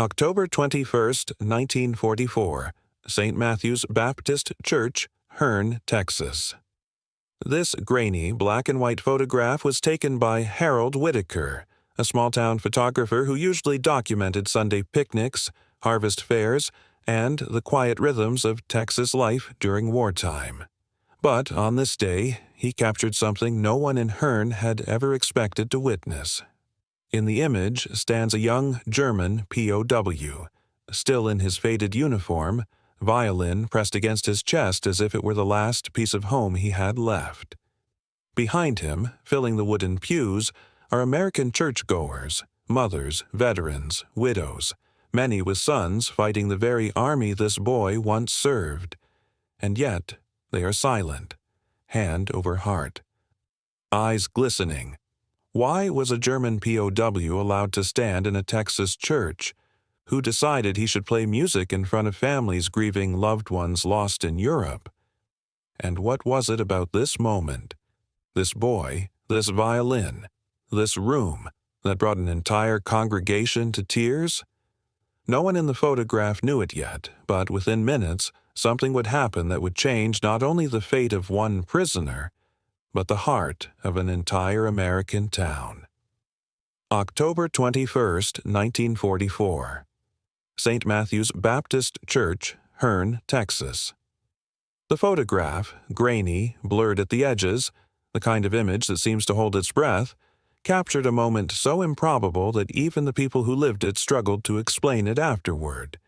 October 21st, 1944, St. Matthew's Baptist Church, Hearne, Texas. This grainy black-and-white photograph was taken by Harold Whitaker, a small-town photographer who usually documented Sunday picnics, harvest fairs, and the quiet rhythms of Texas life during wartime. But on this day, he captured something no one in Hearne had ever expected to witness. In the image stands a young German POW, still in his faded uniform, violin pressed against his chest as if it were the last piece of home he had left. Behind him, filling the wooden pews, are American churchgoers, mothers, veterans, widows, many with sons fighting the very army this boy once served. And yet, they are silent, hand over heart, eyes glistening. Why was a German POW allowed to stand in a Texas church? Who decided he should play music in front of families grieving loved ones lost in Europe? And what was it about this moment, this boy, this violin, this room, that brought an entire congregation to tears? No one in the photograph knew it yet, but within minutes, something would happen that would change not only the fate of one prisoner, but the heart of an entire American town. October 21st, 1944. St. Matthew's Baptist Church, Hearne, Texas. The photograph, grainy, blurred at the edges, the kind of image that seems to hold its breath, captured a moment so improbable that even the people who lived it struggled to explain it afterward.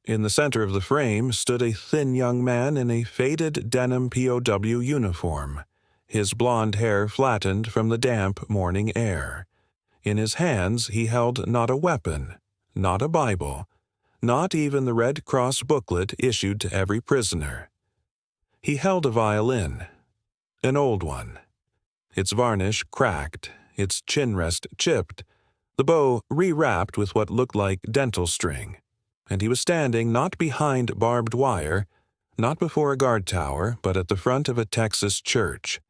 In the center of the frame stood a thin young man in a faded denim POW uniform, his blond hair flattened from the damp morning air. In his hands he held not a weapon, not a Bible, not even the Red Cross booklet issued to every prisoner. He held a violin, an old one, its varnish cracked, its chin rest chipped, the bow re-wrapped with what looked like dental string, and he was standing not behind barbed wire, not before a guard tower, but at the front of a Texas church,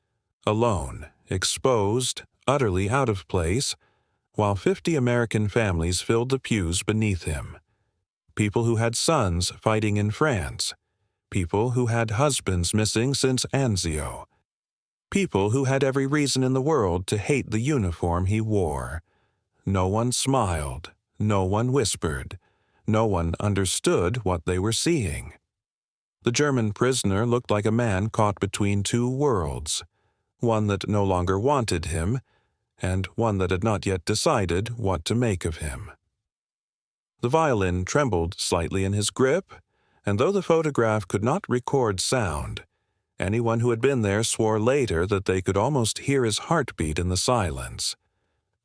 alone, exposed, utterly out of place, while 50 American families filled the pews beneath him. People who had sons fighting in France, people who had husbands missing since Anzio, people who had every reason in the world to hate the uniform he wore. No one smiled, no one whispered, no one understood what they were seeing. The German prisoner looked like a man caught between two worlds, one that no longer wanted him, and one that had not yet decided what to make of him. The violin trembled slightly in his grip, and though the photograph could not record sound, anyone who had been there swore later that they could almost hear his heartbeat in the silence.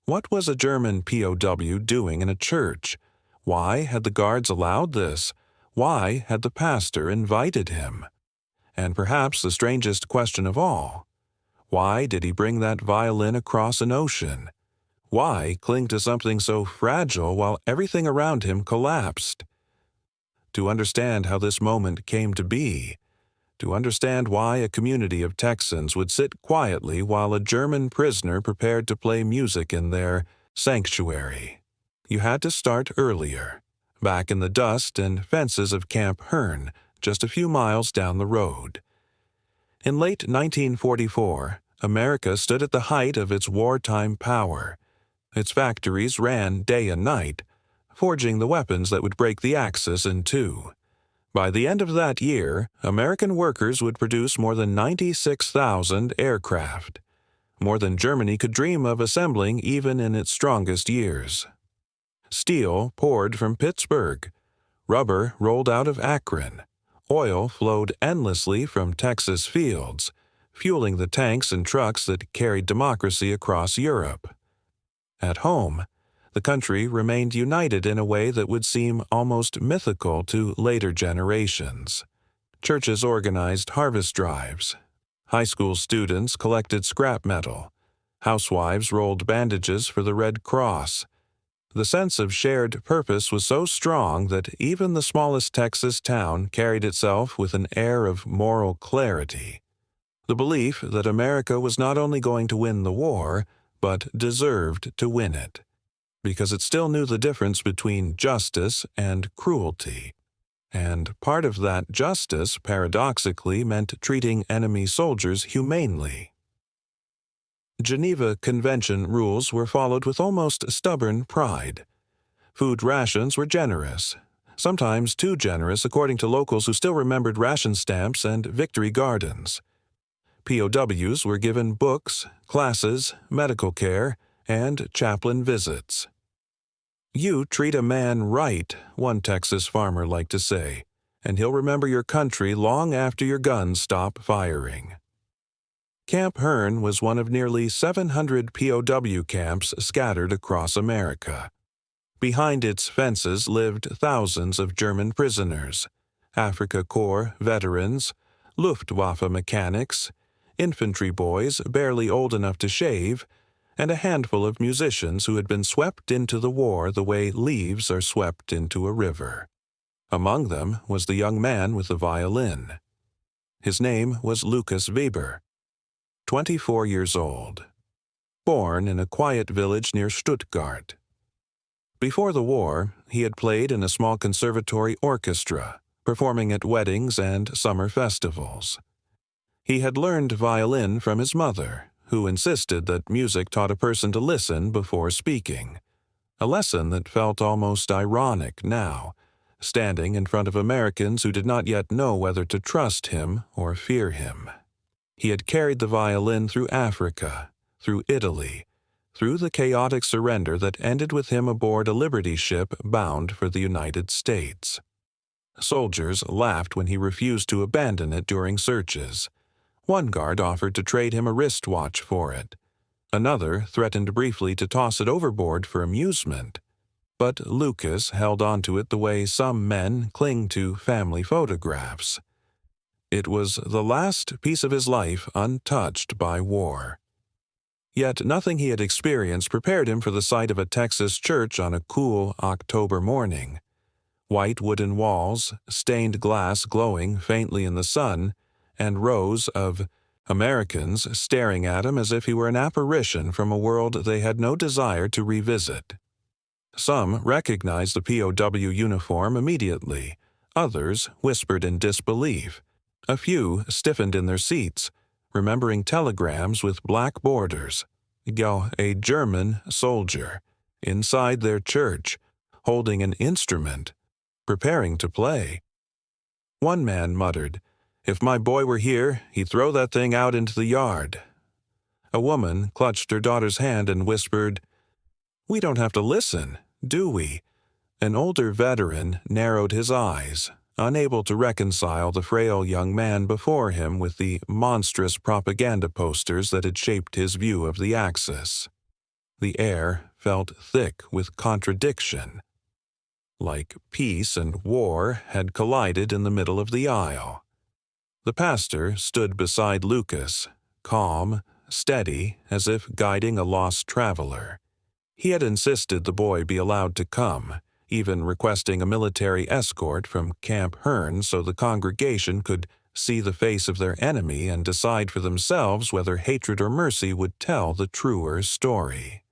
What was a German POW doing in a church? Why had the guards allowed this? Why had the pastor invited him? And perhaps the strangest question of all, why did he bring that violin across an ocean? Why cling to something so fragile while everything around him collapsed? To understand how this moment came to be, to understand why a community of Texans would sit quietly while a German prisoner prepared to play music in their sanctuary, you had to start earlier, back in the dust and fences of Camp Hearne, just a few miles down the road. In late 1944, America stood at the height of its wartime power. Its factories ran day and night, forging the weapons that would break the Axis in two. By the end of that year, American workers would produce more than 96,000 aircraft, more than Germany could dream of assembling even in its strongest years. Steel poured from Pittsburgh, rubber rolled out of Akron, oil flowed endlessly from Texas fields, fueling the tanks and trucks that carried democracy across Europe. At home, the country remained united in a way that would seem almost mythical to later generations. Churches organized harvest drives. High school students collected scrap metal. Housewives rolled bandages for the Red Cross. The sense of shared purpose was so strong that even the smallest Texas town carried itself with an air of moral clarity. The belief that America was not only going to win the war, but deserved to win it. because it still knew the difference between justice and cruelty. And part of that justice, paradoxically, meant treating enemy soldiers humanely. Geneva Convention rules were followed with almost stubborn pride. Food rations were generous, sometimes too generous according to locals who still remembered ration stamps and victory gardens. POWs were given books, classes, medical care, and chaplain visits. "You treat a man right," one Texas farmer liked to say, "and he'll remember your country long after your guns stop firing." Camp Hearn was one of nearly 700 POW camps scattered across America. Behind its fences lived thousands of German prisoners, Afrika Korps veterans, Luftwaffe mechanics, infantry boys barely old enough to shave, and a handful of musicians who had been swept into the war the way leaves are swept into a river. Among them was the young man with the violin. His name was Lucas Weber, 24 years old, born in a quiet village near Stuttgart. Before the war, he had played in a small conservatory orchestra, performing at weddings and summer festivals. He had learned violin from his mother, who insisted that music taught a person to listen before speaking, a lesson that felt almost ironic now, standing in front of Americans who did not yet know whether to trust him or fear him. He had carried the violin through Africa, through Italy, through the chaotic surrender that ended with him aboard a Liberty ship bound for the United States. Soldiers laughed when he refused to abandon it during searches. One guard offered to trade him a wristwatch for it. Another threatened briefly to toss it overboard for amusement. But Lucas held onto it the way some men cling to family photographs. It was the last piece of his life untouched by war. Yet nothing he had experienced prepared him for the sight of a Texas church on a cool October morning. White wooden walls, stained glass glowing faintly in the sun, and rows of Americans staring at him as if he were an apparition from a world they had no desire to revisit. Some recognized the POW uniform immediately. Others whispered in disbelief. A few stiffened in their seats, remembering telegrams with black borders. A German soldier, inside their church, holding an instrument, preparing to play. One man muttered, "If my boy were here, he'd throw that thing out into the yard." A woman clutched her daughter's hand and whispered, "We don't have to listen, do we?" An older veteran narrowed his eyes, unable to reconcile the frail young man before him with the monstrous propaganda posters that had shaped his view of the Axis. The air felt thick with contradiction, like peace and war had collided in the middle of the aisle. The pastor stood beside Lucas, calm, steady, as if guiding a lost traveler. He had insisted the boy be allowed to come, even requesting a military escort from Camp Hearn so the congregation could see the face of their enemy and decide for themselves whether hatred or mercy would tell the truer story.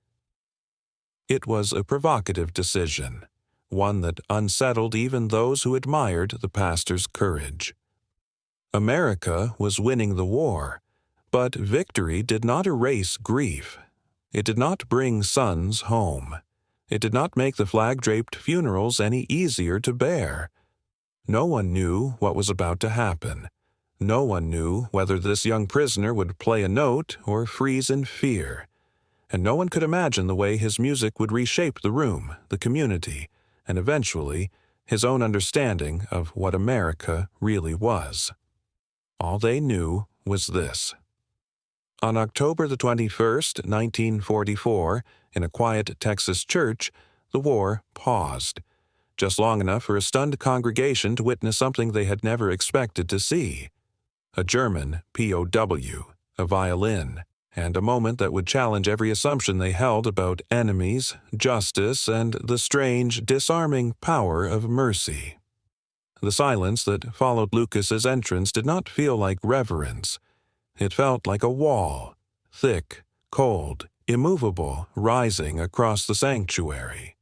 It was a provocative decision, one that unsettled even those who admired the pastor's courage. America was winning the war, but victory did not erase grief. It did not bring sons home. It did not make the flag-draped funerals any easier to bear. No one knew what was about to happen. No one knew whether this young prisoner would play a note or freeze in fear. And no one could imagine the way his music would reshape the room, the community, and eventually his own understanding of what America really was. All they knew was this. On October the 21st, 1944, in a quiet Texas church, the war paused, just long enough for a stunned congregation to witness something they had never expected to see. A German POW, a violin, and a moment that would challenge every assumption they held about enemies, justice, and the strange, disarming power of mercy. The silence that followed Lucas's entrance did not feel like reverence. It felt like a wall, thick, cold, immovable, rising across the sanctuary.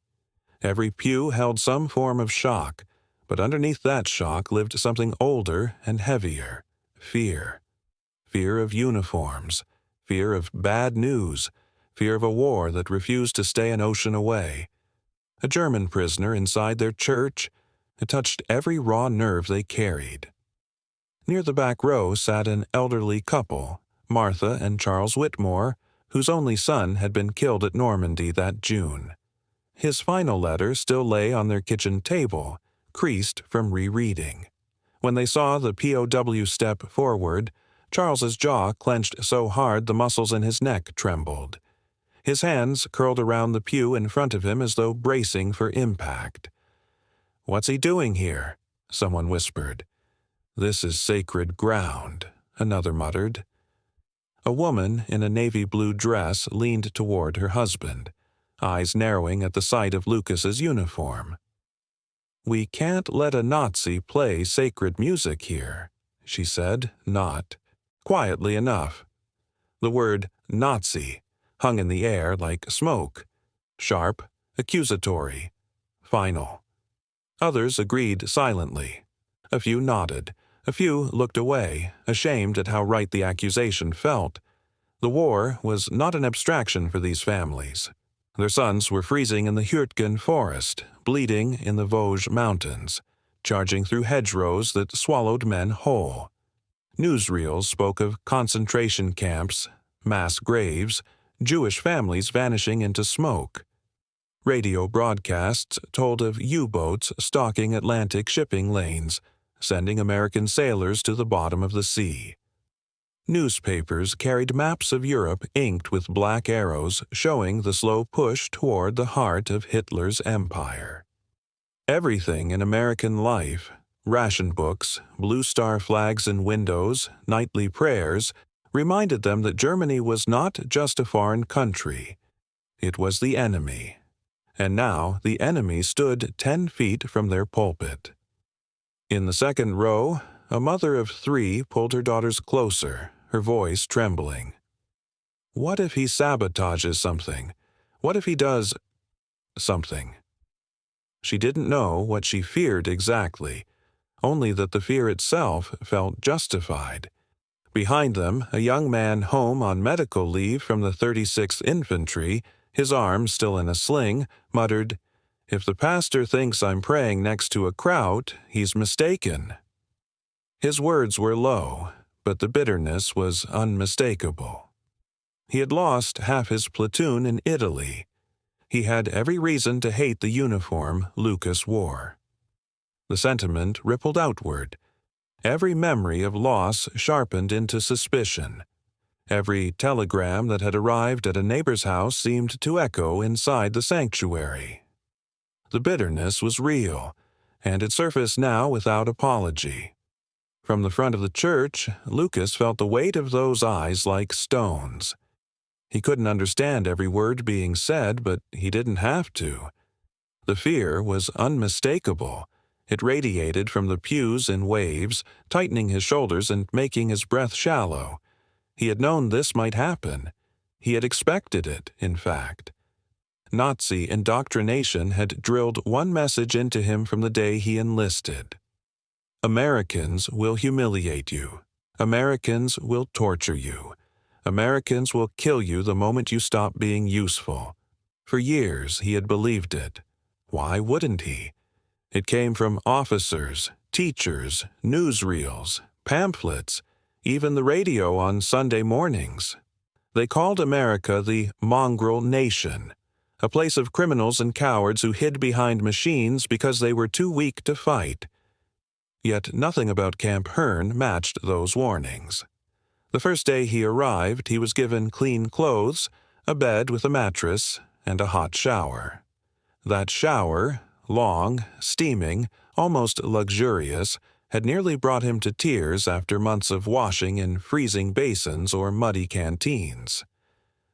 Every pew held some form of shock, but underneath that shock lived something older and heavier: fear. Fear of uniforms, fear of bad news, fear of a war that refused to stay an ocean away. A German prisoner inside their church. It touched every raw nerve they carried. Near the back row sat an elderly couple, Martha and Charles Whitmore, whose only son had been killed at Normandy that June. His final letter still lay on their kitchen table, creased from rereading. When they saw the POW step forward, Charles's jaw clenched so hard the muscles in his neck trembled. His hands curled around the pew in front of him as though bracing for impact. "What's he doing here?" someone whispered. "This is sacred ground," another muttered. A woman in a navy blue dress leaned toward her husband, eyes narrowing at the sight of Lucas's uniform. "We can't let a Nazi play sacred music here," she said, quietly enough. The word Nazi hung in the air like smoke, sharp, accusatory, final. Others agreed silently. A few nodded. A few looked away, ashamed at how right the accusation felt. The war was not an abstraction for these families. Their sons were freezing in the Hürtgen forest, bleeding in the Vosges mountains, charging through hedgerows that swallowed men whole. Newsreels spoke of concentration camps, mass graves, Jewish families vanishing into smoke. Radio broadcasts told of U-boats stalking Atlantic shipping lanes, sending American sailors to the bottom of the sea. Newspapers carried maps of Europe inked with black arrows showing the slow push toward the heart of Hitler's empire. Everything in American life, ration books, blue star flags in windows, nightly prayers, reminded them that Germany was not just a foreign country. It was the enemy. And now the enemy stood 10 feet from their pulpit. In the second row, a mother of 3 pulled her daughters closer, her voice trembling. What if he sabotages something? What if he does something? She didn't know what she feared exactly, only that the fear itself felt justified. Behind them, a young man home on medical leave from the 36th Infantry, his arm still in a sling, muttered, "If the pastor thinks I'm praying next to a kraut, he's mistaken." His words were low, but the bitterness was unmistakable. He had lost half his platoon in Italy. He had every reason to hate the uniform Lucas wore. The sentiment rippled outward. Every memory of loss sharpened into suspicion. Every telegram that had arrived at a neighbor's house seemed to echo inside the sanctuary. The bitterness was real, and it surfaced now without apology. From the front of the church, Lucas felt the weight of those eyes like stones. He couldn't understand every word being said, but he didn't have to. The fear was unmistakable. It radiated from the pews in waves, tightening his shoulders and making his breath shallow. He had known this might happen. He had expected it, in fact. Nazi indoctrination had drilled one message into him from the day he enlisted. Americans will humiliate you. Americans will torture you. Americans will kill you the moment you stop being useful. For years he had believed it. Why wouldn't he? It came from officers, teachers, newsreels, pamphlets, even the radio on Sunday mornings. They called America the mongrel nation, a place of criminals and cowards who hid behind machines because they were too weak to fight. Yet nothing about Camp Hearn matched those warnings. The first day he arrived, he was given clean clothes, a bed with a mattress, and a hot shower. That shower, long, steaming, almost luxurious, had nearly brought him to tears after months of washing in freezing basins or muddy canteens.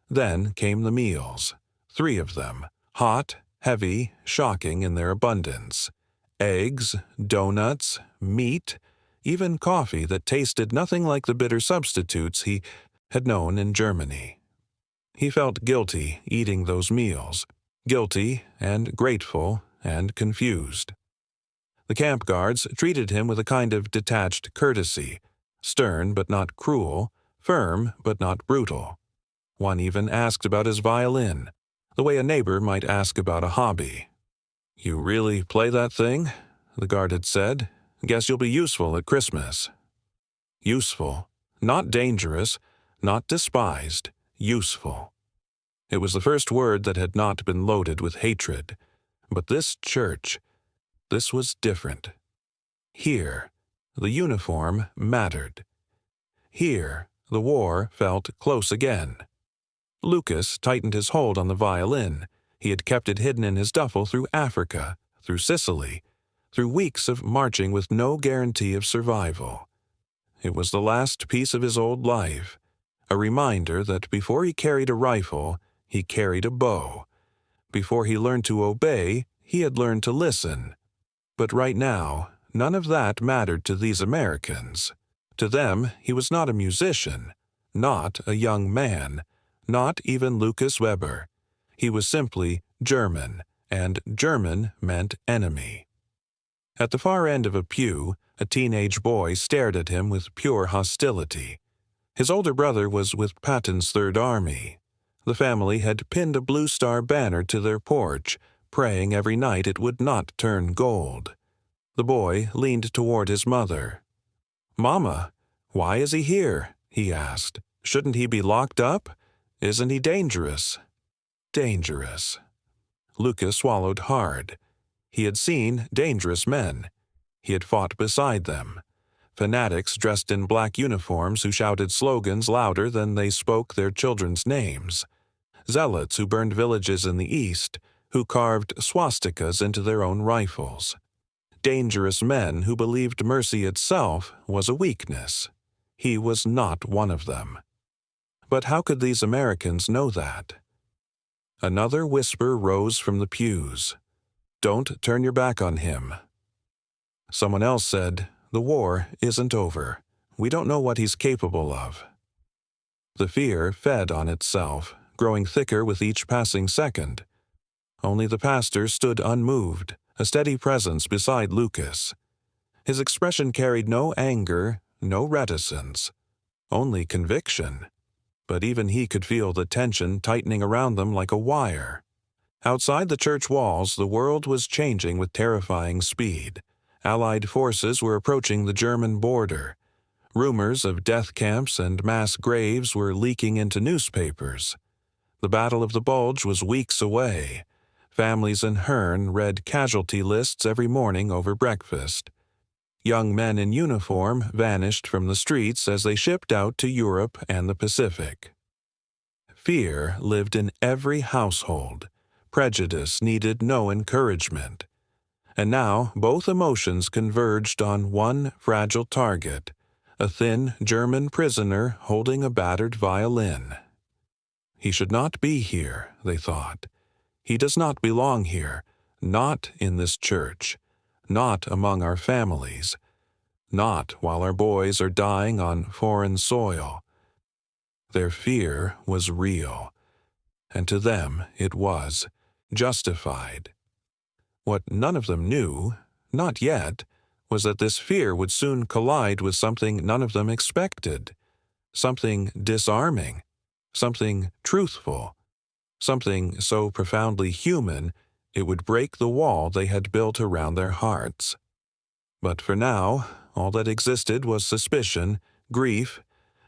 Then came the meals, 3 of them, hot, heavy, shocking in their abundance. Eggs, donuts, meat, even coffee that tasted nothing like the bitter substitutes he had known in Germany. He felt guilty eating those meals, guilty and grateful and confused. The camp guards treated him with a kind of detached courtesy, stern but not cruel, firm but not brutal. One even asked about his violin, the way a neighbor might ask about a hobby. "You really play that thing?" the guard had said. "Guess you'll be useful at Christmas." Useful. Not dangerous, not despised, useful. It was the first word that had not been loaded with hatred. But this church, this was different. Here, the uniform mattered. Here, the war felt close again. Lucas tightened his hold on the violin. He had kept it hidden in his duffel through Africa, through Sicily, through weeks of marching with no guarantee of survival. It was the last piece of his old life, a reminder that before he carried a rifle, he carried a bow. Before he learned to obey, he had learned to listen. But right now, none of that mattered to these Americans. To them, he was not a musician, not a young man, not even Lucas Weber. He was simply German, and German meant enemy. At the far end of a pew, a teenage boy stared at him with pure hostility. His older brother was with Patton's Third Army. The family had pinned a Blue Star banner to their porch, praying every night it would not turn gold. The boy leaned toward his mother. "Mama, why is he here?" he asked. "Shouldn't he be locked up? Isn't he dangerous?" Dangerous. Lucas swallowed hard. He had seen dangerous men. He had fought beside them. Fanatics dressed in black uniforms who shouted slogans louder than they spoke their children's names. Zealots who burned villages in the east, who carved swastikas into their own rifles. Dangerous men who believed mercy itself was a weakness. He was not one of them. But how could these Americans know that? Another whisper rose from the pews. "Don't turn your back on him." Someone else said, "The war isn't over. We don't know what he's capable of." The fear fed on itself, growing thicker with each passing second. Only the pastor stood unmoved, a steady presence beside Lucas. His expression carried no anger, no reticence, only conviction. But even he could feel the tension tightening around them like a wire. Outside the church walls, the world was changing with terrifying speed. Allied forces were approaching the German border. Rumors of death camps and mass graves were leaking into newspapers. The Battle of the Bulge was weeks away. Families in Herne read casualty lists every morning over breakfast. Young men in uniform vanished from the streets as they shipped out to Europe and the Pacific. Fear lived in every household. Prejudice needed no encouragement. And now both emotions converged on one fragile target, a thin German prisoner holding a battered violin. He should not be here, they thought. He does not belong here, not in this church, not among our families, not while our boys are dying on foreign soil. Their fear was real, and to them it was justified. What none of them knew, not yet, was that this fear would soon collide with something none of them expected, something disarming, something truthful, something so profoundly human it would break the wall they had built around their hearts. But for now, all that existed was suspicion, grief,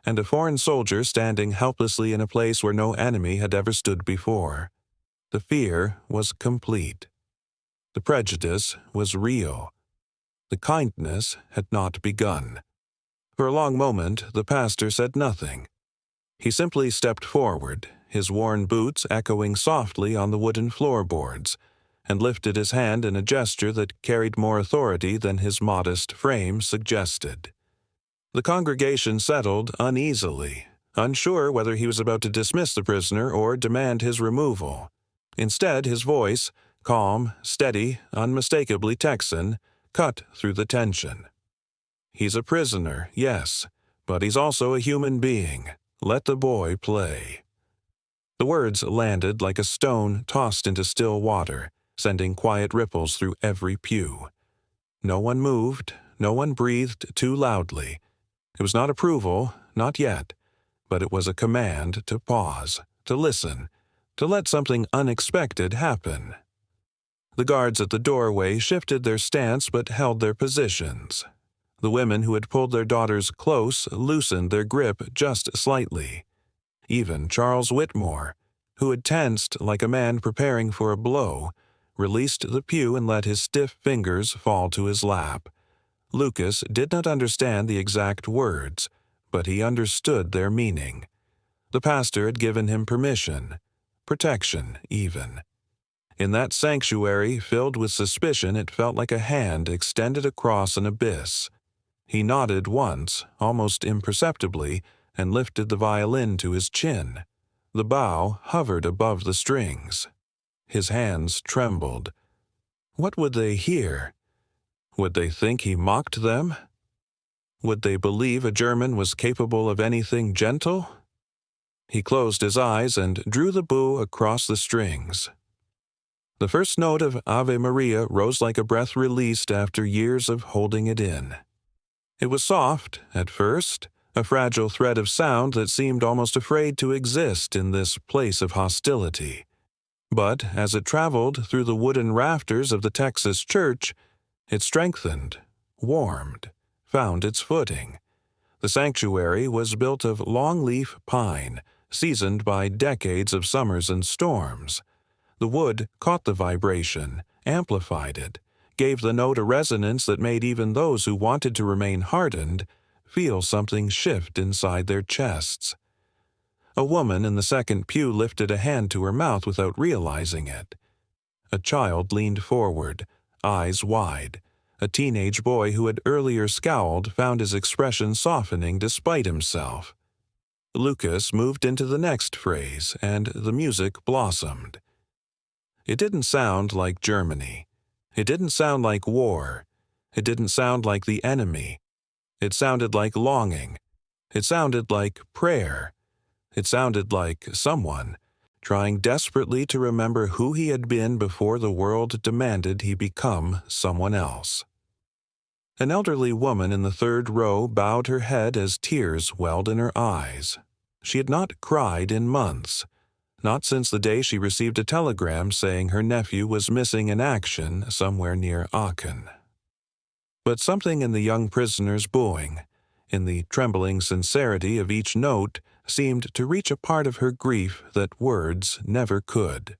and a foreign soldier standing helplessly in a place where no enemy had ever stood before. The fear was complete. The prejudice was real. The kindness had not begun. For a long moment, the pastor said nothing. He simply stepped forward, his worn boots echoing softly on the wooden floorboards, and lifted his hand in a gesture that carried more authority than his modest frame suggested. The congregation settled uneasily, unsure whether he was about to dismiss the prisoner or demand his removal. Instead, his voice, calm, steady, unmistakably Texan, cut through the tension. "He's a prisoner, yes, but he's also a human being. Let the boy play." The words landed like a stone tossed into still water, sending quiet ripples through every pew. No one moved, no one breathed too loudly. It was not approval, not yet, but it was a command to pause, to listen, to let something unexpected happen. The guards at the doorway shifted their stance but held their positions. The women who had pulled their daughters close loosened their grip just slightly. Even Charles Whitmore, who had tensed like a man preparing for a blow, released the pew and let his stiff fingers fall to his lap. Lucas did not understand the exact words, but he understood their meaning. The pastor had given him permission, protection even. In that sanctuary filled with suspicion, it felt like a hand extended across an abyss. He nodded once, almost imperceptibly, and lifted the violin to his chin. The bow hovered above the strings. His hands trembled. What would they hear? Would they think he mocked them? Would they believe a German was capable of anything gentle? He closed his eyes and drew the bow across the strings. The first note of Ave Maria rose like a breath released after years of holding it in. It was soft, at first, a fragile thread of sound that seemed almost afraid to exist in this place of hostility. But as it traveled through the wooden rafters of the Texas church, it strengthened, warmed, found its footing. The sanctuary was built of longleaf pine, seasoned by decades of summers and storms. The wood caught the vibration, amplified it, gave the note a resonance that made even those who wanted to remain hardened feel something shift inside their chests. A woman in the second pew lifted a hand to her mouth without realizing it. A child leaned forward, eyes wide. A teenage boy who had earlier scowled found his expression softening despite himself. Lucas moved into the next phrase, and the music blossomed. It didn't sound like Germany. It didn't sound like war. It didn't sound like the enemy. It sounded like longing. It sounded like prayer. It sounded like someone trying desperately to remember who he had been before the world demanded he become someone else. An elderly woman in the third row bowed her head as tears welled in her eyes. She had not cried in months, not since the day she received a telegram saying her nephew was missing in action somewhere near Aachen. But something in the young prisoner's bowing, in the trembling sincerity of each note, seemed to reach a part of her grief that words never could.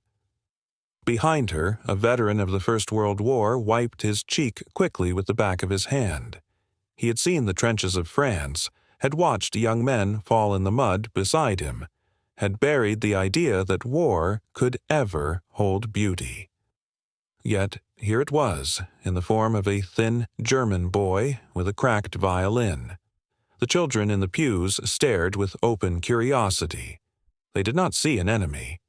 Behind her, a veteran of the First World War wiped his cheek quickly with the back of his hand. He had seen the trenches of France, had watched young men fall in the mud beside him, had buried the idea that war could ever hold beauty. Yet here it was, in the form of a thin German boy with a cracked violin. The children in the pews stared with open curiosity. They did not see an enemy.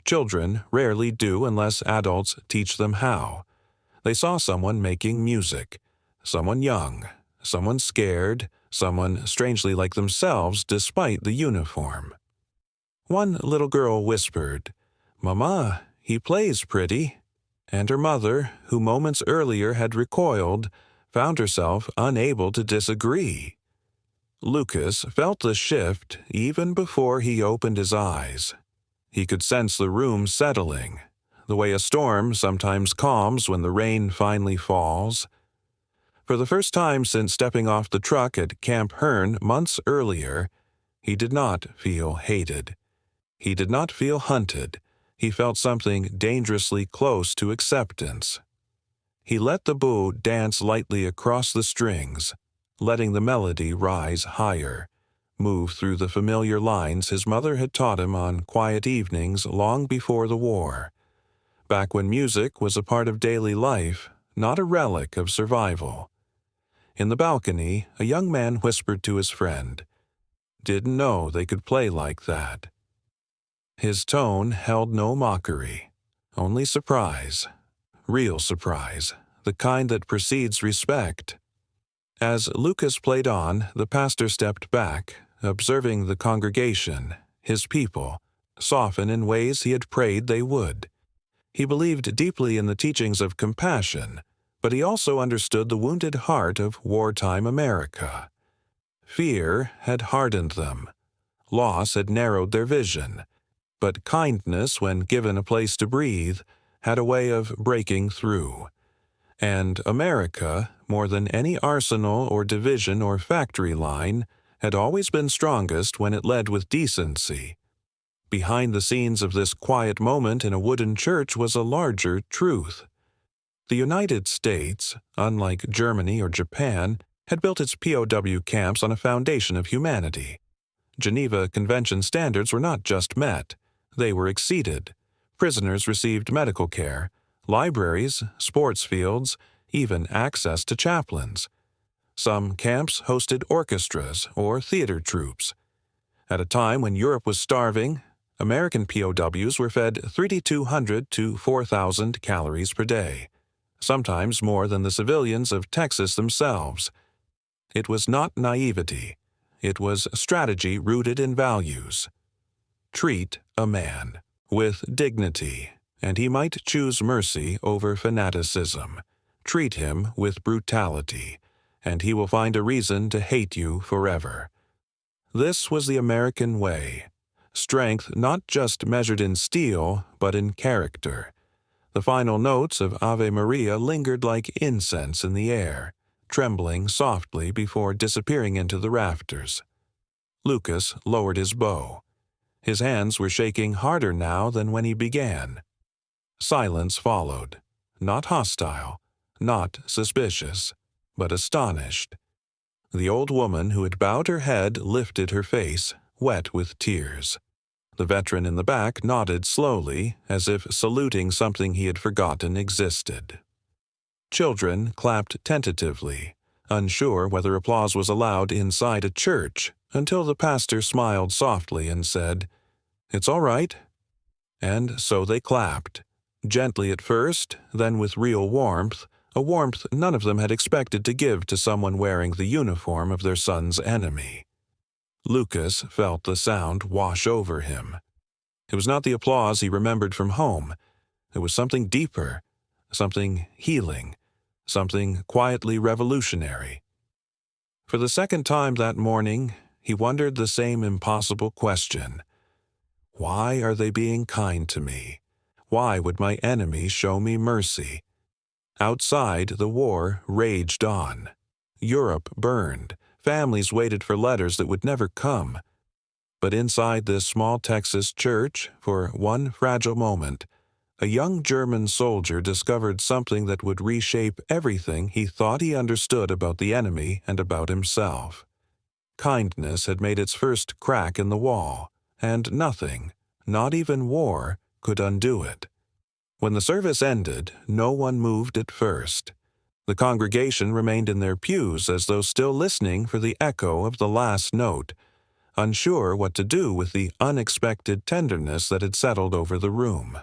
Children rarely do unless adults teach them how. They saw someone making music, someone young, someone scared, someone strangely like themselves despite the uniform. One little girl whispered, "Mama, he plays pretty," and her mother, who moments earlier had recoiled, found herself unable to disagree. Lucas felt the shift even before he opened his eyes. He could sense the room settling, the way a storm sometimes calms when the rain finally falls. For the first time since stepping off the truck at Camp Hearn months earlier, he did not feel hated. He did not feel hunted. He felt something dangerously close to acceptance. He let the bow dance lightly across the strings, letting the melody rise higher, move through the familiar lines his mother had taught him on quiet evenings long before the war, back when music was a part of daily life, not a relic of survival. In the balcony, a young man whispered to his friend, "Didn't know they could play like that." His tone held no mockery, only surprise, real surprise, the kind that precedes respect. As Lucas played on, the pastor stepped back, observing the congregation, his people. soften in ways he had prayed they would. He believed deeply in the teachings of compassion, but he also understood the wounded heart of wartime America. Fear had hardened them. Loss had narrowed their vision. But kindness, when given a place to breathe, had a way of breaking through. And America, more than any arsenal or division or factory line, had always been strongest when it led with decency. Behind the scenes of this quiet moment in a wooden church was a larger truth. The United States, unlike Germany or Japan, had built its POW camps on a foundation of humanity. Geneva Convention standards were not just met, they were exceeded. Prisoners received medical care, libraries, sports fields, even access to chaplains. Some camps hosted orchestras or theater troupes. At a time when Europe was starving, American POWs were fed 3,200 to 4,000 calories per day, sometimes more than the civilians of Texas themselves. It was not naivety. It was strategy rooted in values. Treat a man with dignity, and he might choose mercy over fanaticism. Treat him with brutality, and he will find a reason to hate you forever. This was the American way. Strength not just measured in steel, but in character. The final notes of Ave Maria lingered like incense in the air, trembling softly before disappearing into the rafters. Lucas lowered his bow. His hands were shaking harder now than when he began. Silence followed, not hostile, not suspicious, but astonished. The old woman who had bowed her head lifted her face, wet with tears. The veteran in the back nodded slowly, as if saluting something he had forgotten existed. Children clapped tentatively, unsure whether applause was allowed inside a church, until the pastor smiled softly and said, "It's all right." And so they clapped, gently at first, then with real warmth, a warmth none of them had expected to give to someone wearing the uniform of their son's enemy. Lucas felt the sound wash over him. It was not the applause he remembered from home. It was something deeper, something healing, something quietly revolutionary. For the second time that morning, he wondered the same impossible question. Why are they being kind to me? Why would my enemy show me mercy? Outside, the war raged on. Europe burned. Families waited for letters that would never come. But inside this small Texas church, for one fragile moment, a young German soldier discovered something that would reshape everything he thought he understood about the enemy and about himself. Kindness had made its first crack in the wall, and nothing, not even war, could undo it. When the service ended, no one moved at first. The congregation remained in their pews as though still listening for the echo of the last note, unsure what to do with the unexpected tenderness that had settled over the room.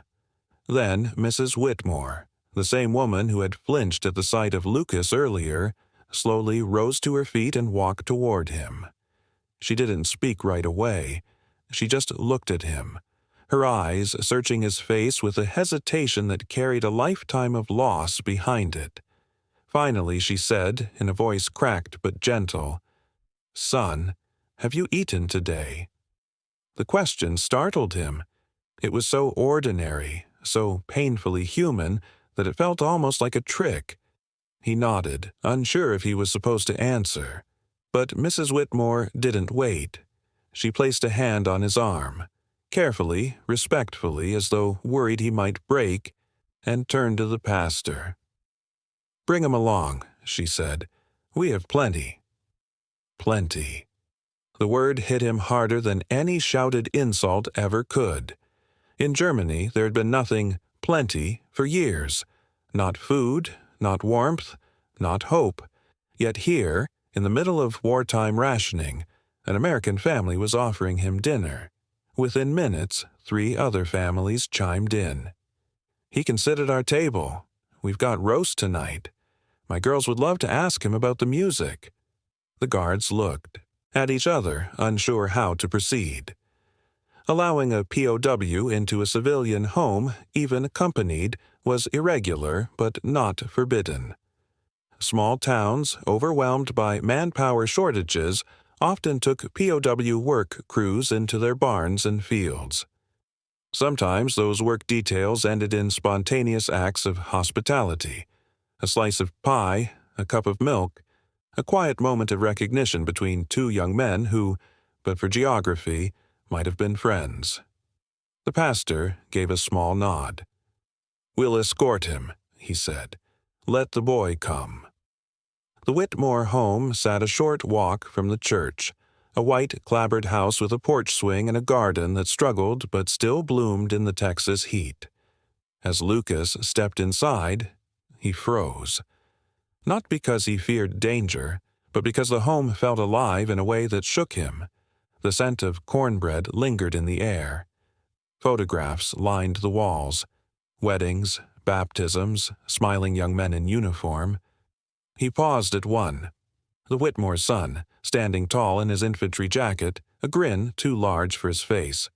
Then Mrs. Whitmore, the same woman who had flinched at the sight of Lucas earlier, slowly rose to her feet and walked toward him. She didn't speak right away. She just looked at him, her eyes searching his face with a hesitation that carried a lifetime of loss behind it. Finally she said, in a voice cracked but gentle, "Son, have you eaten today?" The question startled him. It was so ordinary, so painfully human, that it felt almost like a trick. He nodded, unsure if he was supposed to answer. But Mrs. Whitmore didn't wait. She placed a hand on his arm, carefully, respectfully, as though worried he might break, and turned to the pastor. "Bring him along," she said. "We have plenty." Plenty. The word hit him harder than any shouted insult ever could. In Germany, there had been nothing plenty for years. Not food, not warmth, not hope. Yet here, in the middle of wartime rationing, an American family was offering him dinner. Within minutes, 3 other families chimed in. "He can sit at our table. We've got roast tonight. My girls would love to ask him about the music." The guards looked at each other, unsure how to proceed. Allowing a POW into a civilian home, even accompanied, was irregular but not forbidden. Small towns, overwhelmed by manpower shortages, often took POW work crews into their barns and fields. Sometimes those work details ended in spontaneous acts of hospitality. A slice of pie, a cup of milk, a quiet moment of recognition between two young men who, but for geography, might have been friends. The pastor gave a small nod. "We'll escort him," he said. "Let the boy come." The Whitmore home sat a short walk from the church, a white clapboard house with a porch swing and a garden that struggled but still bloomed in the Texas heat. As Lucas stepped inside, he froze. Not because he feared danger, but because the home felt alive in a way that shook him. The scent of cornbread lingered in the air. Photographs lined the walls. Weddings, baptisms, smiling young men in uniform. He paused at one. The Whitmore son, standing tall in his infantry jacket, a grin too large for his face.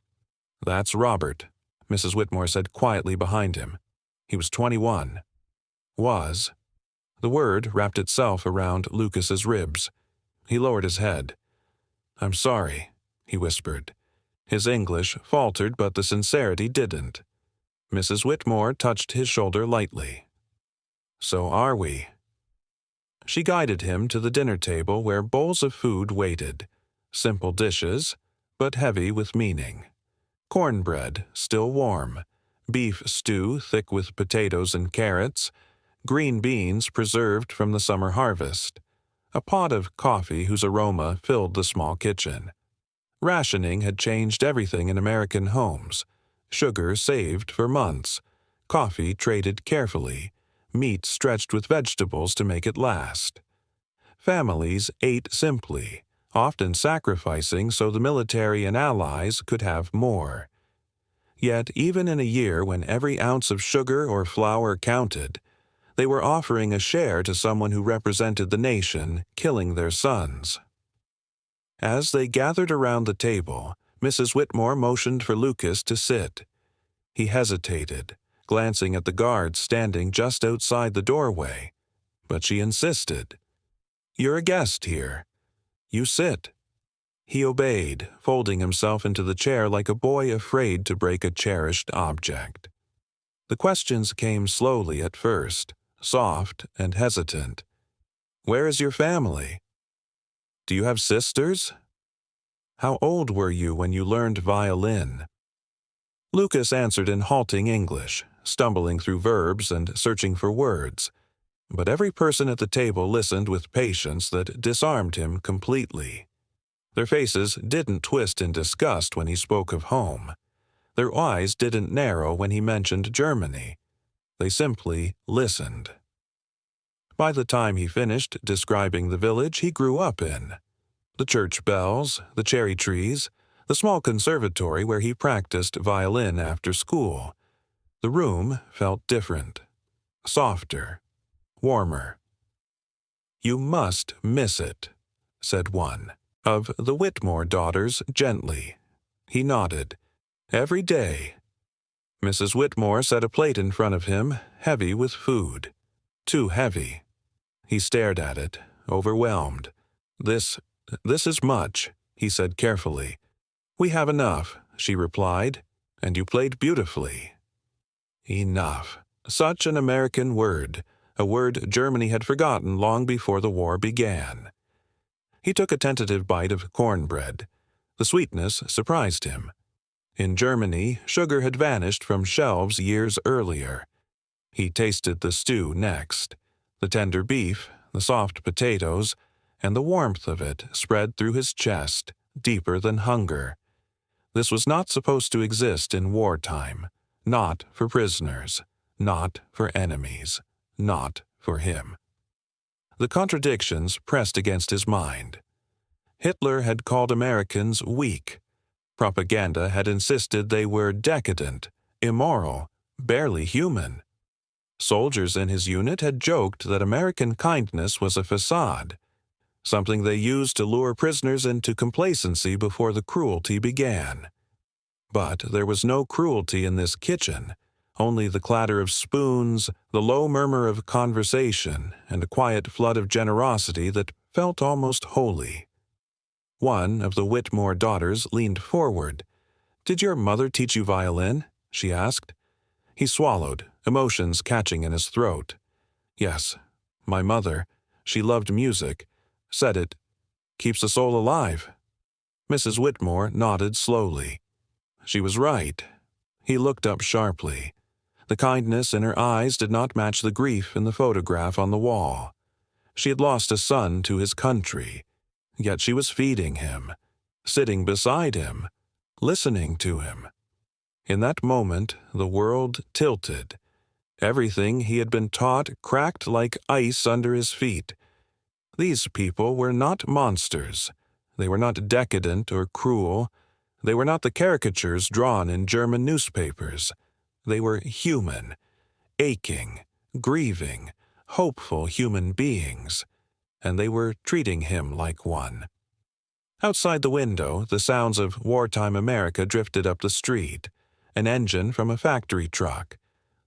"That's Robert," Mrs. Whitmore said quietly behind him. He was 21. Was. The word wrapped itself around Lucas's ribs. He lowered his head. "I'm sorry," he whispered. His English faltered, but the sincerity didn't. Mrs. Whitmore touched his shoulder lightly. "So are we." She guided him to the dinner table where bowls of food waited. Simple dishes, but heavy with meaning. Cornbread, still warm. Beef stew thick with potatoes and carrots. Green beans preserved from the summer harvest. A pot of coffee whose aroma filled the small kitchen. Rationing had changed everything in American homes. Sugar saved for months. Coffee traded carefully. Meat stretched with vegetables to make it last. Families ate simply, often sacrificing so the military and allies could have more. Yet even in a year when every ounce of sugar or flour counted, they were offering a share to someone who represented the nation, killing their sons. As they gathered around the table, Mrs. Whitmore motioned for Lucas to sit. He hesitated, glancing at the guards standing just outside the doorway, but she insisted. "You're a guest here. You sit." He obeyed, folding himself into the chair like a boy afraid to break a cherished object. The questions came slowly at first, soft and hesitant. "Where is your family? Do you have sisters? How old were you when you learned violin?" Lucas answered in halting English, stumbling through verbs and searching for words. But every person at the table listened with patience that disarmed him completely. Their faces didn't twist in disgust when he spoke of home. Their eyes didn't narrow when he mentioned Germany. They simply listened. By the time he finished describing the village he grew up in, the church bells, the cherry trees, the small conservatory where he practiced violin after school, the room felt different, softer, warmer. "You must miss it," said one of the Whitmore daughters gently. He nodded. "Every day." Mrs. Whitmore set a plate in front of him, heavy with food. Too heavy. He stared at it, overwhelmed. This is much," he said carefully. "We have enough," she replied, "and you played beautifully." Enough. Such an American word, a word Germany had forgotten long before the war began. He took a tentative bite of cornbread. The sweetness surprised him. In Germany, sugar had vanished from shelves years earlier. He tasted the stew next. The tender beef, the soft potatoes, and the warmth of it spread through his chest, deeper than hunger. This was not supposed to exist in wartime. Not for prisoners. Not for enemies. Not for him. The contradictions pressed against his mind. Hitler had called Americans weak. Propaganda had insisted they were decadent, immoral, barely human. Soldiers in his unit had joked that American kindness was a facade, something they used to lure prisoners into complacency before the cruelty began. But there was no cruelty in this kitchen, only the clatter of spoons, the low murmur of conversation, and a quiet flood of generosity that felt almost holy. One of the Whitmore daughters leaned forward. "Did your mother teach you violin?" she asked. He swallowed, emotions catching in his throat. "Yes, my mother, she loved music, said it keeps the soul alive." Mrs. Whitmore nodded slowly. She was right. He looked up sharply. The kindness in her eyes did not match the grief in the photograph on the wall. She had lost a son to his country, yet she was feeding him, sitting beside him, listening to him. In that moment, the world tilted. Everything he had been taught cracked like ice under his feet. These people were not monsters. They were not decadent or cruel. They were not the caricatures drawn in German newspapers. They were human, aching, grieving, hopeful human beings, and they were treating him like one. Outside the window, the sounds of wartime America drifted up the street. An engine from a factory truck,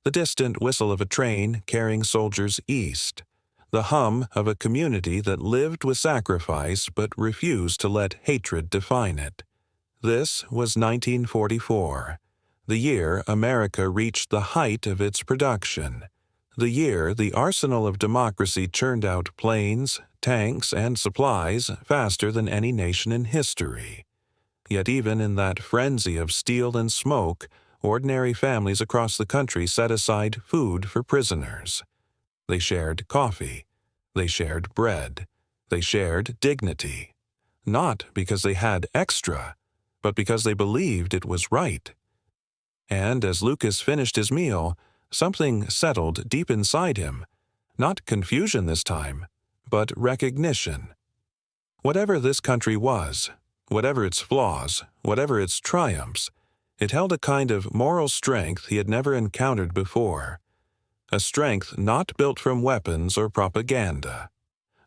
the distant whistle of a train carrying soldiers east, the hum of a community that lived with sacrifice but refused to let hatred define it. This was 1944, the year America reached the height of its production, the year the arsenal of democracy churned out planes, tanks, and supplies faster than any nation in history. Yet even in that frenzy of steel and smoke, ordinary families across the country set aside food for prisoners. They shared coffee. They shared bread. They shared dignity. Not because they had extra, but because they believed it was right. And as Lucas finished his meal, something settled deep inside him. Not confusion this time, but recognition. Whatever this country was, whatever its flaws, whatever its triumphs, it held a kind of moral strength he had never encountered before. A strength not built from weapons or propaganda.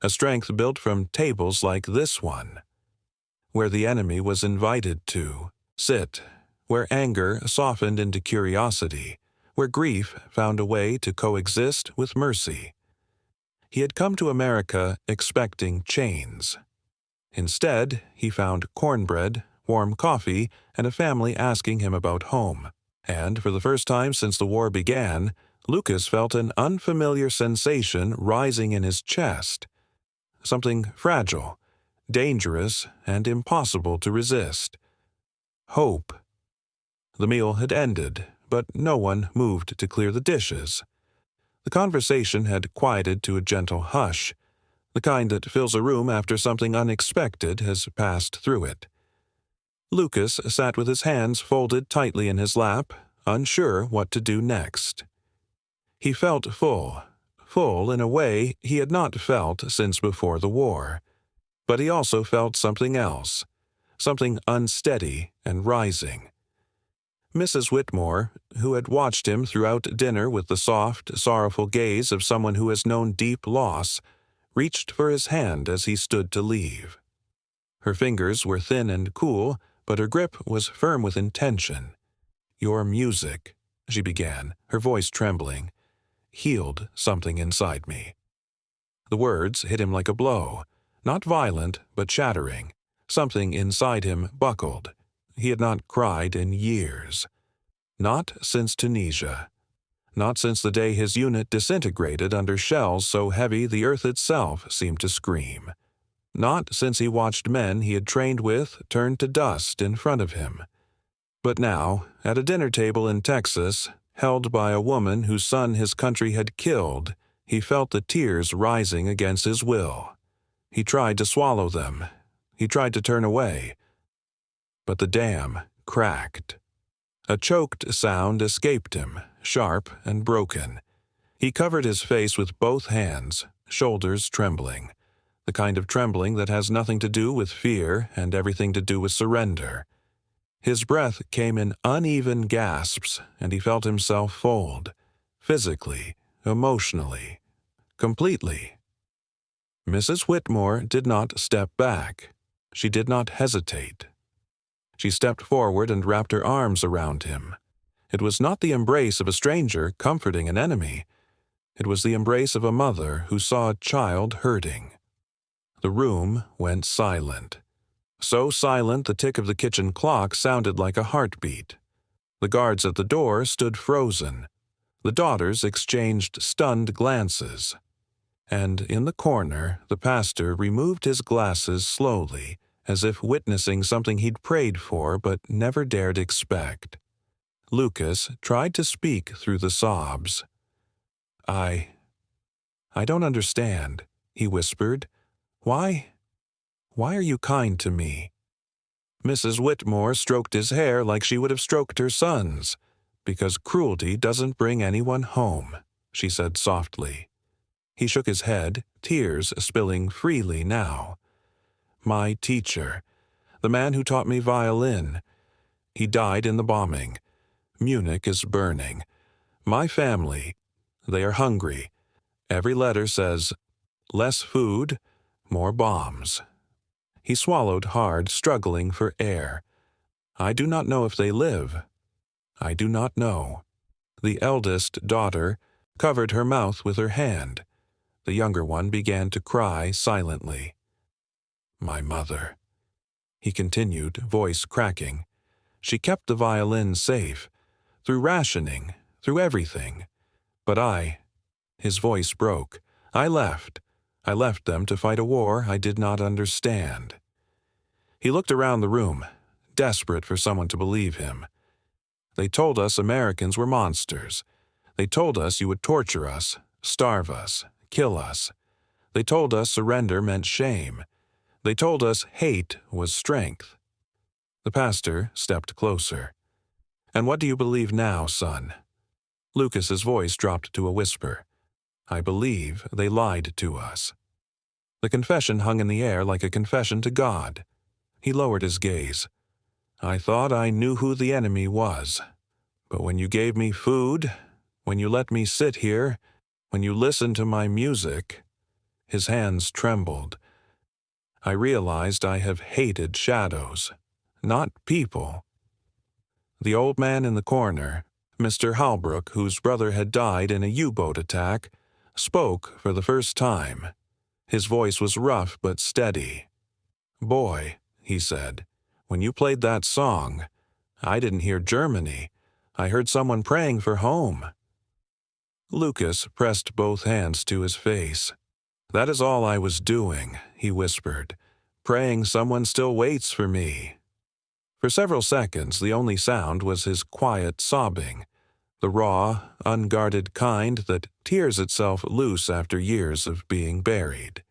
A strength built from tables like this one, where the enemy was invited to sit, where anger softened into curiosity, where grief found a way to coexist with mercy. He had come to America expecting chains. Instead, he found cornbread, warm coffee, and a family asking him about home. And for the first time since the war began, Lucas felt an unfamiliar sensation rising in his chest. Something fragile, dangerous, and impossible to resist. Hope. The meal had ended, but no one moved to clear the dishes. The conversation had quieted to a gentle hush, the kind that fills a room after something unexpected has passed through it. Lucas sat with his hands folded tightly in his lap, unsure what to do next. He felt full in a way he had not felt since before the war. But he also felt something else, something unsteady and rising. Mrs. Whitmore, who had watched him throughout dinner with the soft, sorrowful gaze of someone who has known deep loss, reached for his hand as he stood to leave. Her fingers were thin and cool, but her grip was firm with intention. "Your music," she began, her voice trembling, "healed something inside me." The words hit him like a blow, not violent, but shattering. Something inside him buckled. He had not cried in years. Not since Tunisia. Not since the day his unit disintegrated under shells so heavy the earth itself seemed to scream. Not since he watched men he had trained with turn to dust in front of him. But now, at a dinner table in Texas, held by a woman whose son his country had killed, he felt the tears rising against his will. He tried to swallow them. He tried to turn away. But the dam cracked. A choked sound escaped him, sharp and broken. He covered his face with both hands, shoulders trembling, the kind of trembling that has nothing to do with fear and everything to do with surrender. His breath came in uneven gasps, and he felt himself fold, physically, emotionally, completely. Mrs. Whitmore did not step back. She did not hesitate. She stepped forward and wrapped her arms around him. It was not the embrace of a stranger comforting an enemy. It was the embrace of a mother who saw a child hurting. The room went silent. So silent the tick of the kitchen clock sounded like a heartbeat. The guards at the door stood frozen. The daughters exchanged stunned glances. And in the corner, the pastor removed his glasses slowly, as if witnessing something he'd prayed for but never dared expect. Lucas tried to speak through the sobs. I don't understand," he whispered. Why are you kind to me?" Mrs. Whitmore stroked his hair like she would have stroked her son's. "Because cruelty doesn't bring anyone home," she said softly. He shook his head, tears spilling freely now. "My teacher, the man who taught me violin, he died in the bombing. Munich is burning. My family, they are hungry. Every letter says, 'Less food, more bombs.'" He swallowed hard, struggling for air. "I do not know if they live. I do not know." The eldest daughter covered her mouth with her hand. The younger one began to cry silently. "My mother," he continued, voice cracking. "She kept the violin safe, through rationing, through everything. But his voice broke. I left them to fight a war I did not understand." He looked around the room, desperate for someone to believe him. "They told us Americans were monsters. They told us you would torture us, starve us, kill us. They told us surrender meant shame. They told us hate was strength." The pastor stepped closer. "And what do you believe now, son?" Lucas's voice dropped to a whisper. "I believe they lied to us." The confession hung in the air like a confession to God. He lowered his gaze. "I thought I knew who the enemy was. But when you gave me food, when you let me sit here, when you listened to my music," his hands trembled, "I realized I have hated shadows, not people." The old man in the corner, Mr. Halbrook, whose brother had died in a U-boat attack, spoke for the first time. His voice was rough but steady. "Boy," he said, "when you played that song, I didn't hear Germany. I heard someone praying for home." Lucas pressed both hands to his face. "That is all I was doing," he whispered, "praying someone still waits for me." For several seconds, the only sound was his quiet sobbing, the raw, unguarded kind that tears itself loose after years of being buried.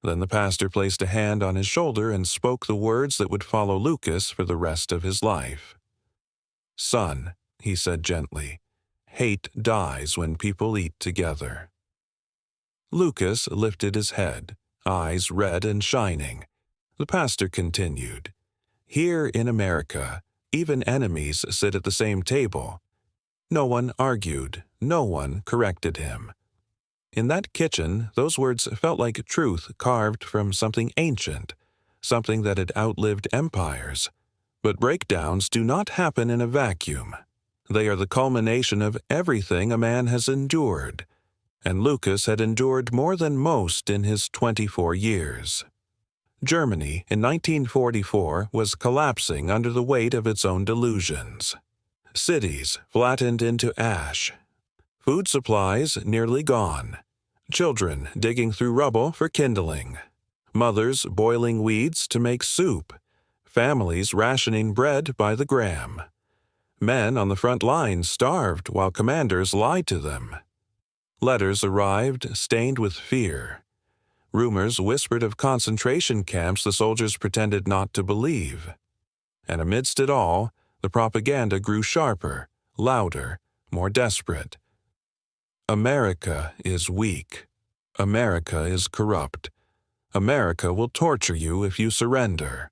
Then the pastor placed a hand on his shoulder and spoke the words that would follow Lucas for the rest of his life. "Son," he said gently, "hate dies when people eat together." Lucas lifted his head, eyes red and shining. The pastor continued, "Here in America, even enemies sit at the same table. No one argued, no one corrected him. In that kitchen, those words felt like truth carved from something ancient, something that had outlived empires. But breakdowns do not happen in a vacuum. They are the culmination of everything a man has endured. And Lucas had endured more than most in his 24 years. Germany in 1944 was collapsing under the weight of its own delusions. Cities flattened into ash. Food supplies nearly gone. Children digging through rubble for kindling. Mothers boiling weeds to make soup. Families rationing bread by the gram. Men on the front lines starved while commanders lied to them. Letters arrived stained with fear. Rumors whispered of concentration camps the soldiers pretended not to believe. And amidst it all, the propaganda grew sharper, louder, more desperate. America is weak. America is corrupt. America will torture you if you surrender.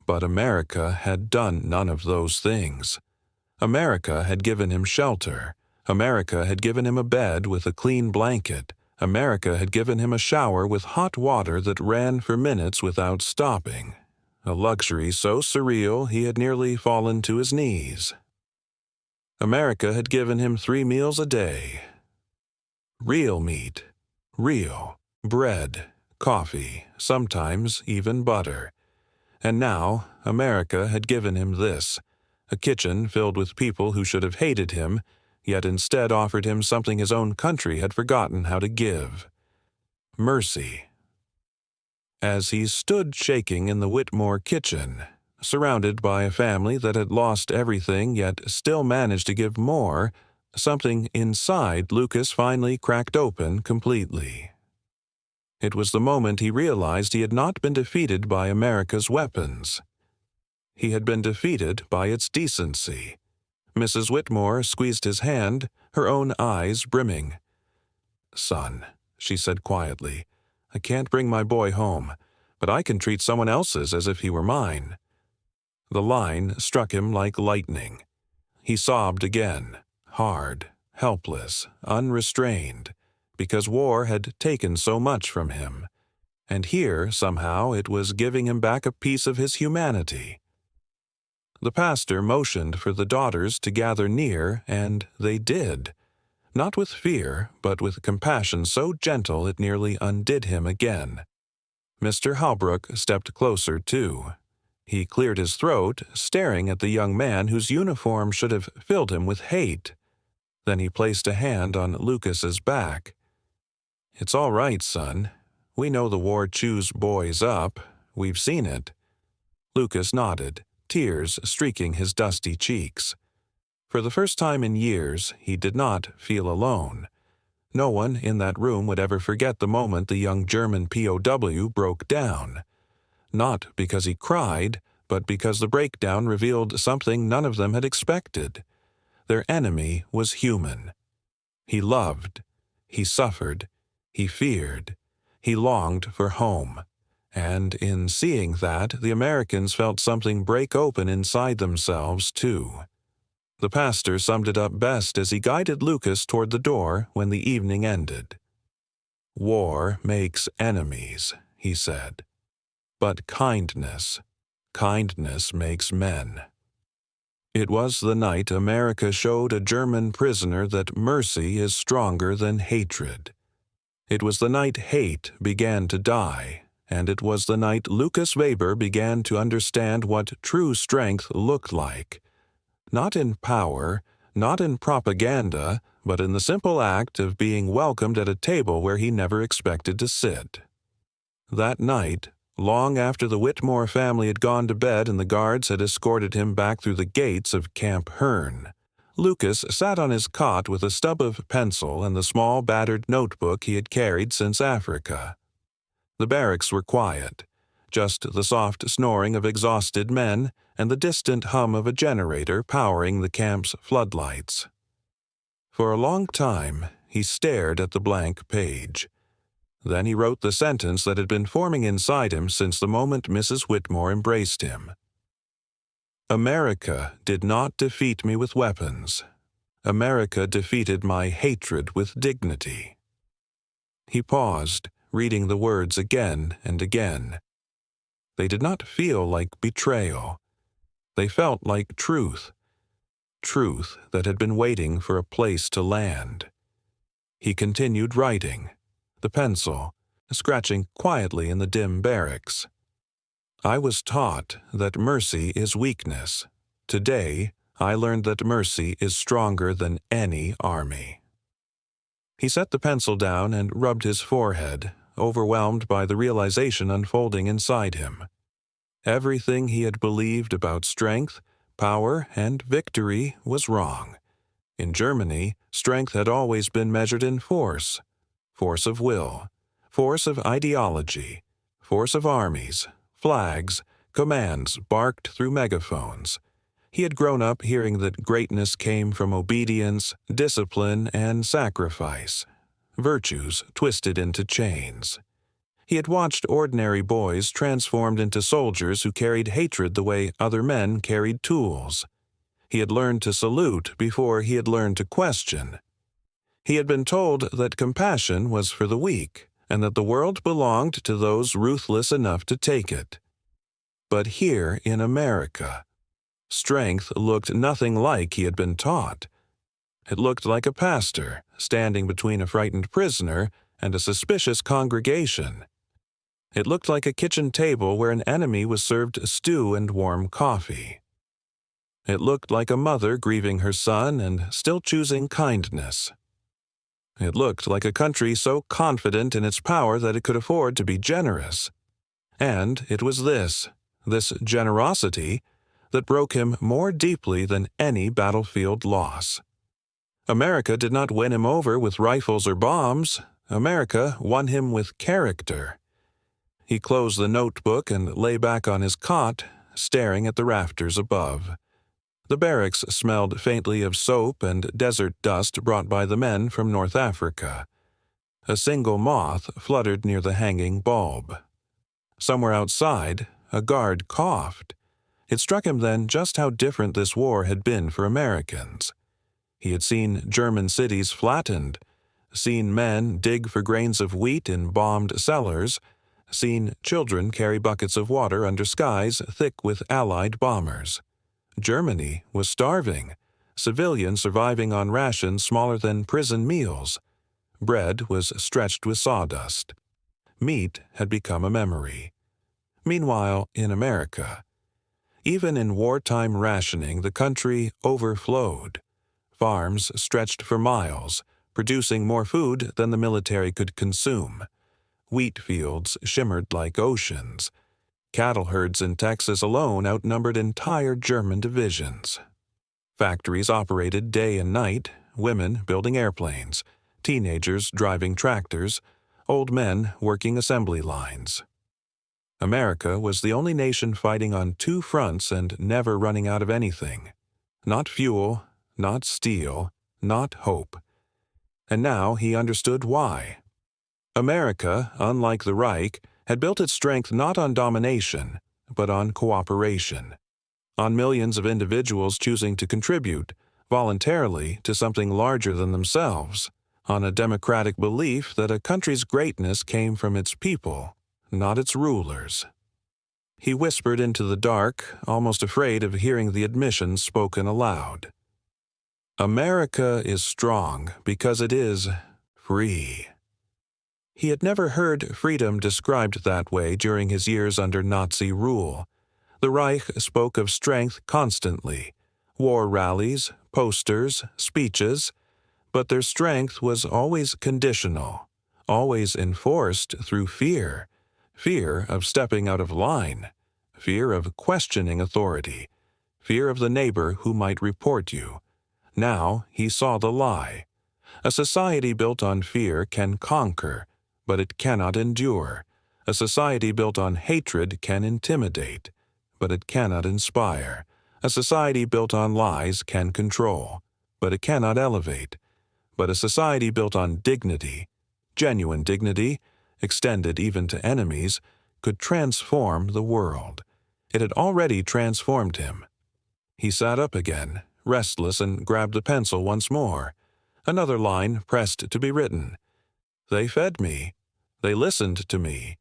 But America had done none of those things. America had given him shelter. America had given him a bed with a clean blanket. America had given him a shower with hot water that ran for minutes without stopping. a luxury so surreal he had nearly fallen to his knees. America had given him 3 meals a day. Real meat, real bread, coffee, sometimes even butter. And now America had given him this, a kitchen filled with people who should have hated him, yet instead offered him something his own country had forgotten how to give: mercy. As he stood shaking in the Whitmore kitchen, surrounded by a family that had lost everything yet still managed to give more, something inside Lucas finally cracked open completely. It was the moment he realized he had not been defeated by America's weapons. He had been defeated by its decency. Mrs. Whitmore squeezed his hand, her own eyes brimming. "Son," she said quietly, "I can't bring my boy home, but I can treat someone else's as if he were mine." The line struck him like lightning. He sobbed again, hard, helpless, unrestrained, because war had taken so much from him, and here, somehow, it was giving him back a piece of his humanity. The pastor motioned for the daughters to gather near, and they did, not with fear, but with compassion so gentle it nearly undid him again. Mr. Halbrook stepped closer, too. He cleared his throat, staring at the young man whose uniform should have filled him with hate. Then he placed a hand on Lucas's back. "It's all right, son. We know the war chews boys up. We've seen it." Lucas nodded, tears streaking his dusty cheeks. For the first time in years, he did not feel alone. No one in that room would ever forget the moment the young German POW broke down. Not because he cried, but because the breakdown revealed something none of them had expected. Their enemy was human. He loved, he suffered, he feared, he longed for home. And in seeing that, the Americans felt something break open inside themselves, too. The pastor summed it up best as he guided Lucas toward the door when the evening ended. "War makes enemies," he said. "But kindness makes men." It was the night America showed a German prisoner that mercy is stronger than hatred. It was the night hate began to die, and it was the night Lucas Weber began to understand what true strength looked like. Not in power, not in propaganda, but in the simple act of being welcomed at a table where he never expected to sit. That night, long after the Whitmore family had gone to bed and the guards had escorted him back through the gates of Camp Hearn, Lucas sat on his cot with a stub of pencil and the small battered notebook he had carried since Africa. The barracks were quiet, just the soft snoring of exhausted men and the distant hum of a generator powering the camp's floodlights. For a long time, he stared at the blank page. Then he wrote the sentence that had been forming inside him since the moment Mrs. Whitmore embraced him. "America did not defeat me with weapons. America defeated my hatred with dignity." He paused, reading the words again and again. They did not feel like betrayal. They felt like truth. Truth that had been waiting for a place to land. He continued writing, the pencil, scratching quietly in the dim barracks. "I was taught that mercy is weakness. Today, I learned that mercy is stronger than any army." He set the pencil down and rubbed his forehead, overwhelmed by the realization unfolding inside him. Everything he had believed about strength, power, and victory was wrong. In Germany, strength had always been measured in force of will, force of ideology, force of armies, flags, commands barked through megaphones. He had grown up hearing that greatness came from obedience, discipline, and sacrifice, virtues twisted into chains. He had watched ordinary boys transformed into soldiers who carried hatred the way other men carried tools. He had learned to salute before he had learned to question. He had been told that compassion was for the weak, and that the world belonged to those ruthless enough to take it. But here in America, strength looked nothing like he had been taught. It looked like a pastor standing between a frightened prisoner and a suspicious congregation. It looked like a kitchen table where an enemy was served stew and warm coffee. It looked like a mother grieving her son and still choosing kindness. It looked like a country so confident in its power that it could afford to be generous. And it was this generosity, that broke him more deeply than any battlefield loss. America did not win him over with rifles or bombs. America won him with character. He closed the notebook and lay back on his cot, staring at the rafters above. The barracks smelled faintly of soap and desert dust brought by the men from North Africa. A single moth fluttered near the hanging bulb. Somewhere outside, a guard coughed. It struck him then just how different this war had been for Americans. He had seen German cities flattened, seen men dig for grains of wheat in bombed cellars, seen children carry buckets of water under skies thick with Allied bombers. Germany was starving, civilians surviving on rations smaller than prison meals. Bread was stretched with sawdust. Meat had become a memory. Meanwhile, in America, even in wartime rationing, the country overflowed. Farms stretched for miles, producing more food than the military could consume. Wheat fields shimmered like oceans. Cattle herds in Texas alone outnumbered entire German divisions. Factories operated day and night, women building airplanes, teenagers driving tractors, old men working assembly lines. America was the only nation fighting on two fronts and never running out of anything. Not fuel, not steel, not hope. And now he understood why. America, unlike the Reich, had built its strength not on domination, but on cooperation, on millions of individuals choosing to contribute, voluntarily, to something larger than themselves, on a democratic belief that a country's greatness came from its people, not its rulers. He whispered into the dark, almost afraid of hearing the admission spoken aloud. America is strong because it is free. He had never heard freedom described that way during his years under Nazi rule. The Reich spoke of strength constantly, war rallies, posters, speeches, but their strength was always conditional, always enforced through fear, fear of stepping out of line, fear of questioning authority, fear of the neighbor who might report you. Now he saw the lie. A society built on fear can conquer, but it cannot endure. A society built on hatred can intimidate, but it cannot inspire. A society built on lies can control, but it cannot elevate. But a society built on dignity, genuine dignity, extended even to enemies, could transform the world. It had already transformed him. He sat up again, restless, and grabbed the pencil once more. Another line pressed to be written. They fed me. They listened to me.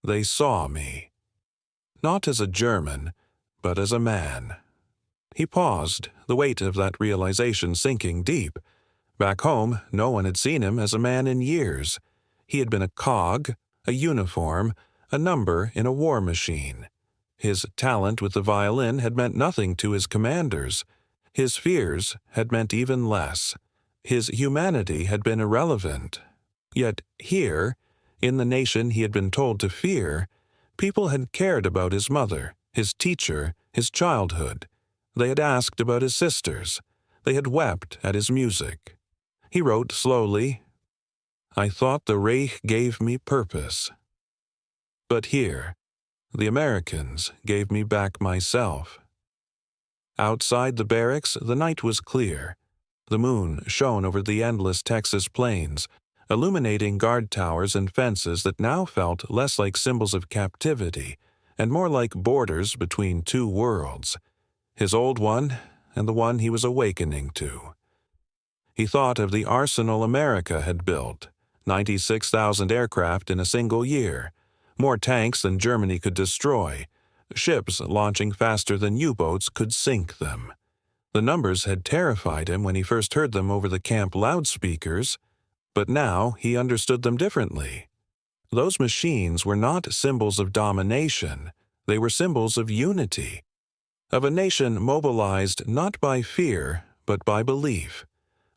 They saw me. Not as a German, but as a man. He paused, the weight of that realization sinking deep. Back home, no one had seen him as a man in years. He had been a cog, a uniform, a number in a war machine. His talent with the violin had meant nothing to his commanders. His fears had meant even less. His humanity had been irrelevant. Yet here, in the nation he had been told to fear, people had cared about his mother, his teacher, his childhood. They had asked about his sisters. They had wept at his music. He wrote slowly, I thought the Reich gave me purpose. But here, the Americans gave me back myself. Outside the barracks, the night was clear. The moon shone over the endless Texas plains, illuminating guard towers and fences that now felt less like symbols of captivity and more like borders between two worlds, his old one and the one he was awakening to. He thought of the arsenal America had built, 96,000 aircraft in a single year, more tanks than Germany could destroy, Ships launching faster than U-boats could sink them. The numbers had terrified him when he first heard them over the camp loudspeakers, but now he understood them differently. Those machines were not symbols of domination, they were symbols of unity, of a nation mobilized not by fear, but by belief.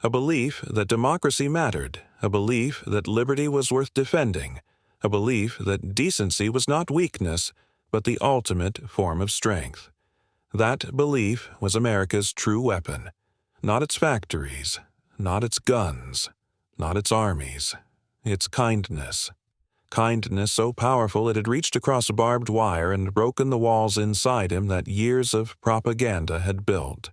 A belief that democracy mattered, a belief that liberty was worth defending, a belief that decency was not weakness, but the ultimate form of strength. That belief was America's true weapon, not its factories, not its guns, not its armies, its kindness. Kindness so powerful it had reached across barbed wire and broken the walls inside him that years of propaganda had built.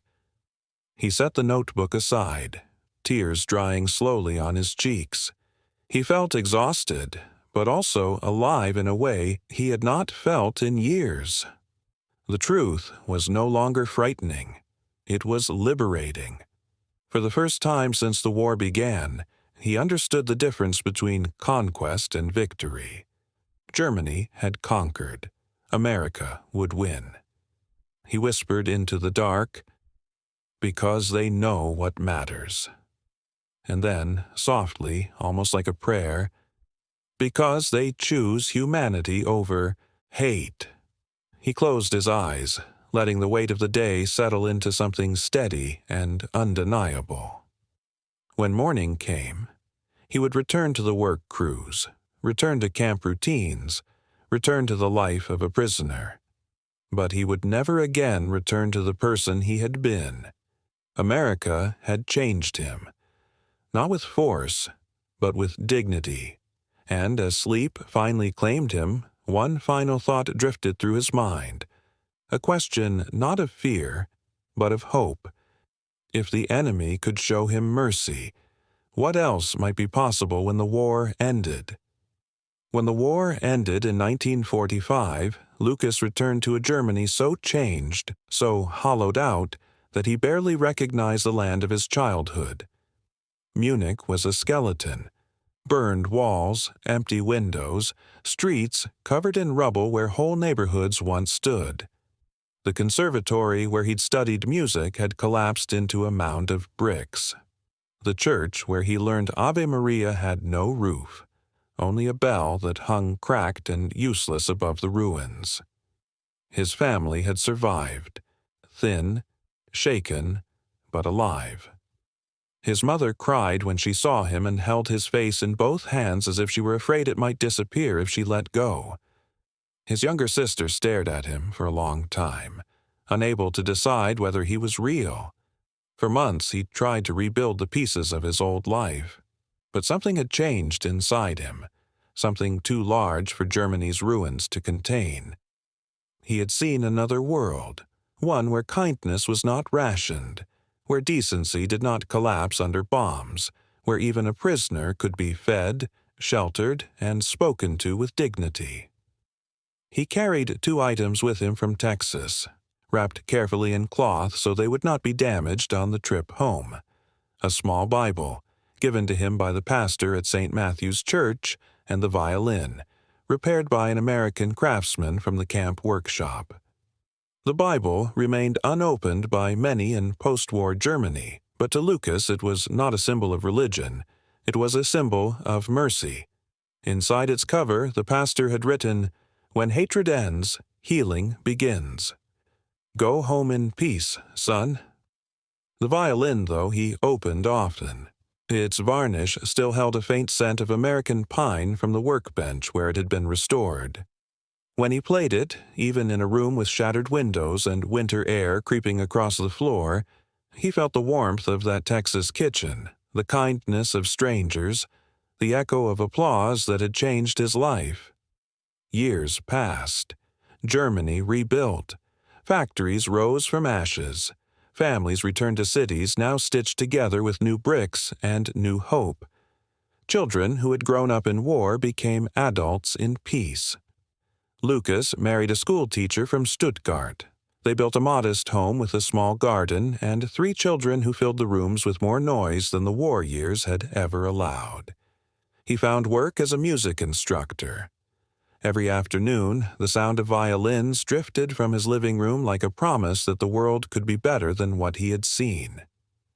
He set the notebook aside, tears drying slowly on his cheeks. He felt exhausted, but also alive in a way he had not felt in years. The truth was no longer frightening. It was liberating. For the first time since the war began, he understood the difference between conquest and victory. Germany had conquered. America would win. He whispered into the dark, "Because they know what matters." And then, softly, almost like a prayer, "Because they choose humanity over hate." He closed his eyes, letting the weight of the day settle into something steady and undeniable. When morning came, he would return to the work crews, return to camp routines, return to the life of a prisoner. But he would never again return to the person he had been. America had changed him, not with force, but with dignity. And as sleep finally claimed him, one final thought drifted through his mind, a question not of fear, but of hope. If the enemy could show him mercy, what else might be possible when the war ended? When the war ended in 1945, Lucas returned to a Germany so changed, so hollowed out, that he barely recognized the land of his childhood. Munich was a skeleton. Burned walls, empty windows, streets covered in rubble where whole neighborhoods once stood. The conservatory where he'd studied music had collapsed into a mound of bricks. The church where he learned Ave Maria had no roof, only a bell that hung cracked and useless above the ruins. His family had survived, thin, shaken, but alive. His mother cried when she saw him and held his face in both hands as if she were afraid it might disappear if she let go. His younger sister stared at him for a long time, unable to decide whether he was real. For months he tried to rebuild the pieces of his old life, but something had changed inside him, something too large for Germany's ruins to contain. He had seen another world, one where kindness was not rationed, where decency did not collapse under bombs, where even a prisoner could be fed, sheltered, and spoken to with dignity. He carried 2 items with him from Texas, wrapped carefully in cloth so they would not be damaged on the trip home. A small Bible, given to him by the pastor at St. Matthew's Church, and the violin, repaired by an American craftsman from the camp workshop. The Bible remained unopened by many in post-war Germany, but to Lucas it was not a symbol of religion. It was a symbol of mercy. Inside its cover, the pastor had written, "When hatred ends, healing begins. Go home in peace, son." The violin, though, he opened often. Its varnish still held a faint scent of American pine from the workbench where it had been restored. When he played it, even in a room with shattered windows and winter air creeping across the floor, he felt the warmth of that Texas kitchen, the kindness of strangers, the echo of applause that had changed his life. Years passed. Germany rebuilt. Factories rose from ashes. Families returned to cities now stitched together with new bricks and new hope. Children who had grown up in war became adults in peace. Lucas married a schoolteacher from Stuttgart. They built a modest home with a small garden and 3 children who filled the rooms with more noise than the war years had ever allowed. He found work as a music instructor. Every afternoon, the sound of violins drifted from his living room like a promise that the world could be better than what he had seen.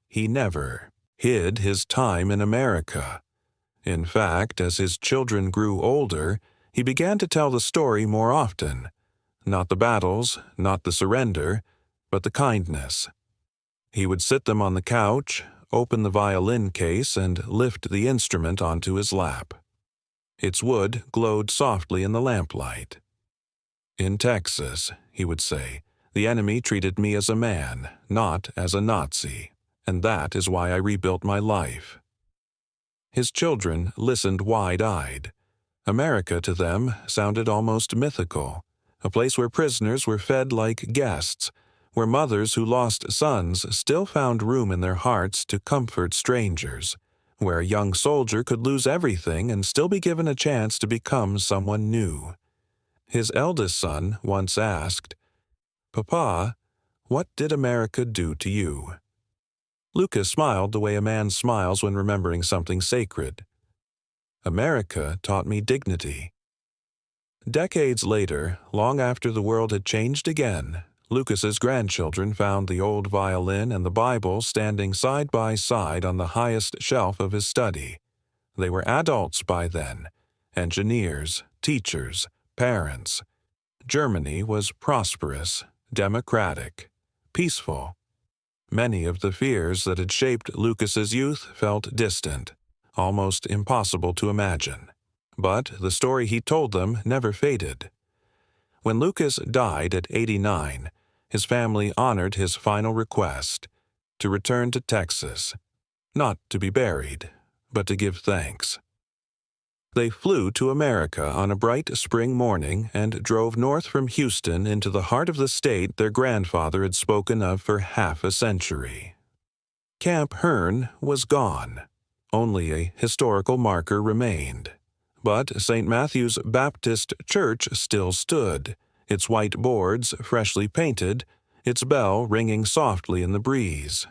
He never hid his time in America. In fact, as his children grew older, he began to tell the story more often. Not the battles, not the surrender, but the kindness. He would sit them on the couch, open the violin case, and lift the instrument onto his lap. Its wood glowed softly in the lamplight. "In Texas," he would say, "the enemy treated me as a man, not as a Nazi, and that is why I rebuilt my life." His children listened wide-eyed. America to them sounded almost mythical, a place where prisoners were fed like guests, where mothers who lost sons still found room in their hearts to comfort strangers, where a young soldier could lose everything and still be given a chance to become someone new. His eldest son once asked, "Papa, what did America do to you?" Lucas smiled the way a man smiles when remembering something sacred. "America taught me dignity." Decades later, long after the world had changed again, Lucas's grandchildren found the old violin and the Bible standing side by side on the highest shelf of his study. They were adults by then, engineers, teachers, parents. Germany was prosperous, democratic, peaceful. Many of the fears that had shaped Lucas's youth felt distant, almost impossible to imagine. But the story he told them never faded. When Lucas died at 89, his family honored his final request, to return to Texas, not to be buried, but to give thanks. They flew to America on a bright spring morning and drove north from Houston into the heart of the state their grandfather had spoken of for half a century. Camp Hearn was gone. Only a historical marker remained. But St. Matthew's Baptist Church still stood, its white boards freshly painted, its bell ringing softly in the breeze.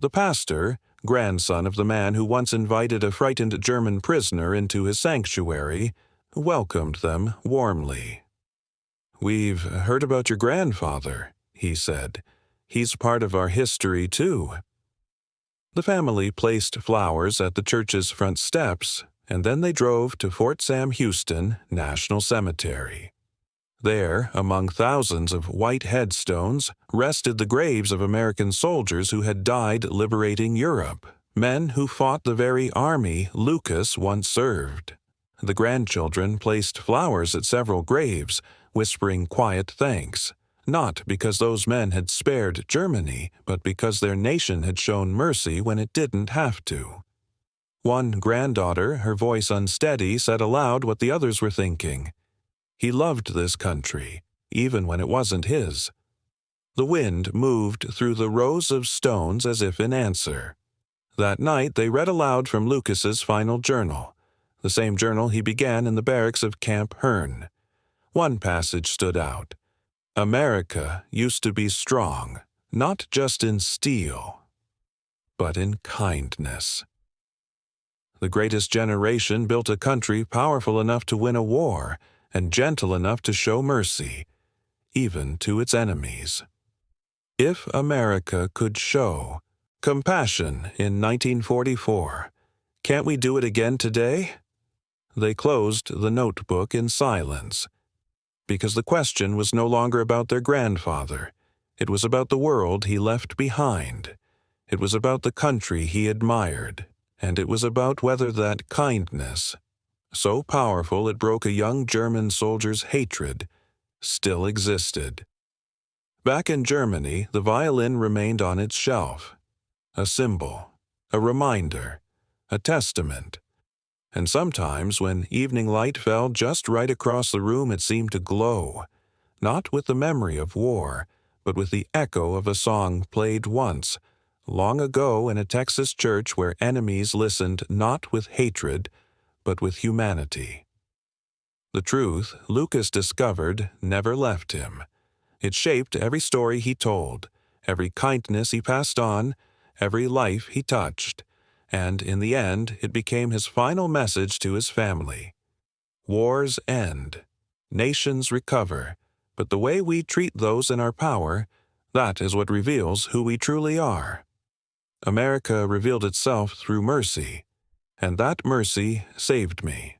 The pastor, grandson of the man who once invited a frightened German prisoner into his sanctuary, welcomed them warmly. "We've heard about your grandfather," he said. "He's part of our history, too." The family placed flowers at the church's front steps, and then they drove to Fort Sam Houston National Cemetery. There, among thousands of white headstones, rested the graves of American soldiers who had died liberating Europe, men who fought the very army Lucas once served. The grandchildren placed flowers at several graves, whispering quiet thanks, not because those men had spared Germany, but because their nation had shown mercy when it didn't have to. One granddaughter, her voice unsteady, said aloud what the others were thinking. He loved this country, even when it wasn't his. The wind moved through the rows of stones as if in answer. That night they read aloud from Lucas's final journal, the same journal he began in the barracks of Camp Hearn. One passage stood out. "America used to be strong, not just in steel, but in kindness." The greatest generation built a country powerful enough to win a war and gentle enough to show mercy, even to its enemies. If America could show compassion in 1944, can't we do it again today? They closed the notebook in silence, because the question was no longer about their grandfather. It was about the world he left behind. It was about the country he admired. And it was about whether that kindness, so powerful it broke a young German soldier's hatred, still existed. Back in Germany, the violin remained on its shelf, a symbol, a reminder, a testament. And sometimes, when evening light fell just right across the room, it seemed to glow, not with the memory of war, but with the echo of a song played once, long ago in a Texas church where enemies listened not with hatred, but with humanity. The truth, Lucas discovered, never left him. It shaped every story he told, every kindness he passed on, every life he touched, and in the end it became his final message to his family. Wars end. Nations recover. But the way we treat those in our power, that is what reveals who we truly are. America revealed itself through mercy, and that mercy saved me.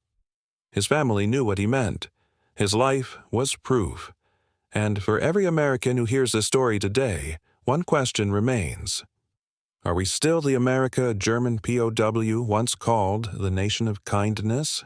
His family knew what he meant. His life was proof. And for every American who hears this story today, one question remains. Are we still the America German POW once called the nation of kindness?